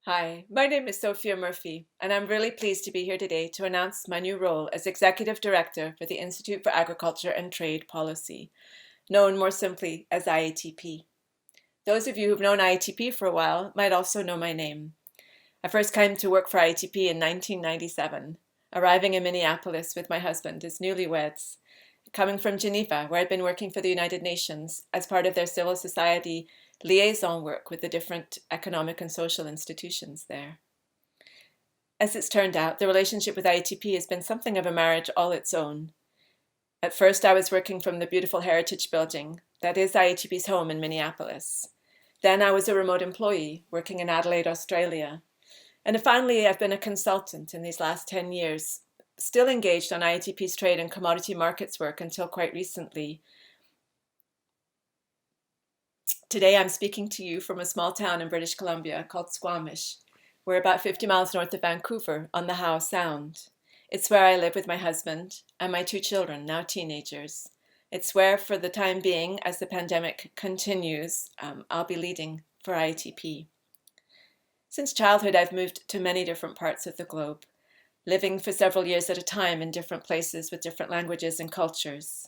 Hi, my name is Sophia Murphy, and I'm really pleased to be here today to announce my new role as Executive Director for the Institute for Agriculture and Trade Policy, known more simply as IATP. Those of you who've known IATP for a while might also know my name. I first came to work for IATP in 1997, arriving in Minneapolis with my husband as newlyweds, coming from Geneva, where I'd been working for the United Nations as part of their civil society liaison work with the different economic and social institutions there. As it's turned out, the relationship with IATP has been something of a marriage all its own. At first, I was working from the beautiful Heritage Building that is IATP's home in Minneapolis. Then I was a remote employee working in Adelaide, Australia. And finally, I've been a consultant in these last 10 years, still engaged on IATP's trade and commodity markets work until quite recently. Today I'm speaking to you from a small town in British Columbia called Squamish. We're about 50 miles north of Vancouver on the Howe Sound. It's where I live with my husband and my two children, now teenagers. It's where, for the time being, as the pandemic continues, I'll be leading for IATP. Since childhood, I've moved to many different parts of the globe, living for several years at a time in different places with different languages and cultures.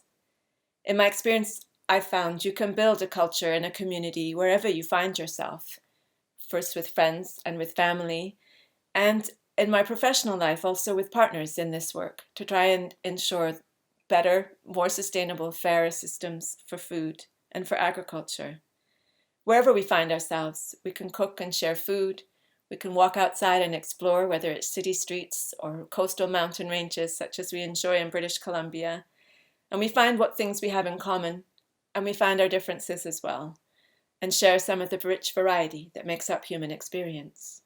In my experience, I've found you can build a culture and a community wherever you find yourself, first with friends and with family, and in my professional life also with partners in this work to try and ensure better, more sustainable, fairer systems for food and for agriculture. Wherever we find ourselves, we can cook and share food, we can walk outside and explore, whether it's city streets or coastal mountain ranges such as we enjoy in British Columbia, and we find what things we have in common, and we find our differences as well, and share some of the rich variety that makes up human experience.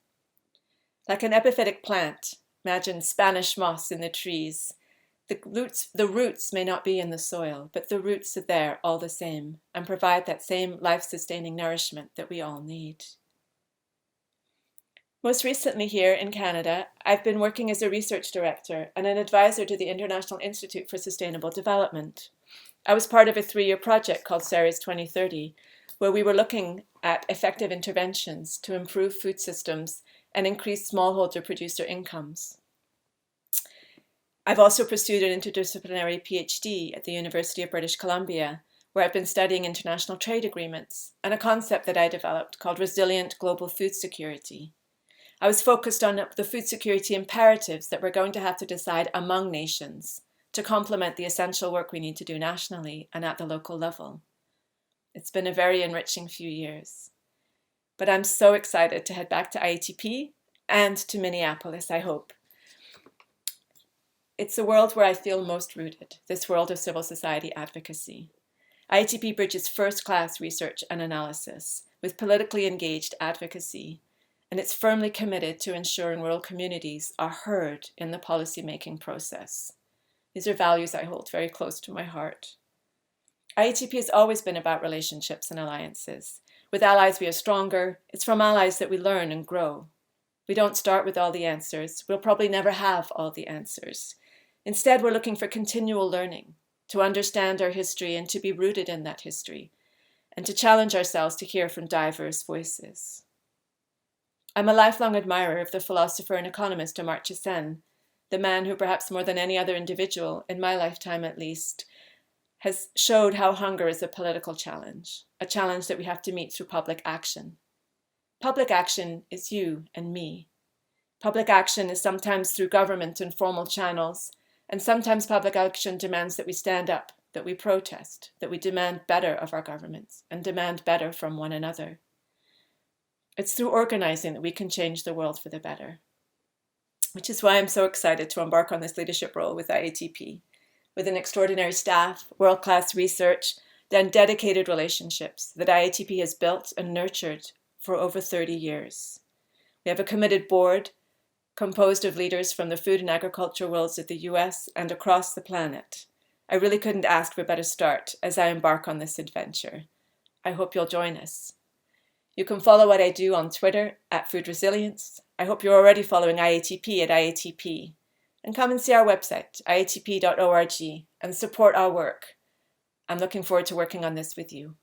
Like an epiphytic plant, imagine Spanish moss in the trees. The roots may not be in the soil, but the roots are there all the same and provide that same life-sustaining nourishment that we all need. Most recently here in Canada, I've been working as a research director and an advisor to the International Institute for Sustainable Development. I was part of a 3-year project called Ceres 2030, where we were looking at effective interventions to improve food systems and increase smallholder producer incomes. I've also pursued an interdisciplinary PhD at the University of British Columbia, where I've been studying international trade agreements and a concept that I developed called resilient global food security. I was focused on the food security imperatives that we're going to have to decide among nations to complement the essential work we need to do nationally and at the local level. It's been a very enriching few years. But I'm so excited to head back to IATP and to Minneapolis, I hope. It's the world where I feel most rooted, this world of civil society advocacy. IATP bridges first-class research and analysis with politically engaged advocacy, and it's firmly committed to ensuring rural communities are heard in the policy-making process. These are values I hold very close to my heart. IATP has always been about relationships and alliances. With allies we are stronger. It's from allies that we learn and grow. We don't start with all the answers. We'll probably never have all the answers. Instead, we're looking for continual learning, to understand our history and to be rooted in that history, and to challenge ourselves to hear from diverse voices. I'm a lifelong admirer of the philosopher and economist Amartya Sen, the man who, perhaps more than any other individual, in my lifetime at least, has showed how hunger is a political challenge, a challenge that we have to meet through public action. Public action is you and me. Public action is sometimes through government and formal channels, and sometimes public action demands that we stand up, that we protest, that we demand better of our governments and demand better from one another. It's through organizing that we can change the world for the better, which is why I'm so excited to embark on this leadership role with IATP, with an extraordinary staff, world-class research, and dedicated relationships that IATP has built and nurtured for over 30 years. We have a committed board composed of leaders from the food and agriculture worlds of the US and across the planet. I really couldn't ask for a better start as I embark on this adventure. I hope you'll join us. You can follow what I do on Twitter at Food Resilience. I hope you're already following IATP at IATP. And come and see our website, iatp.org, and support our work. I'm looking forward to working on this with you.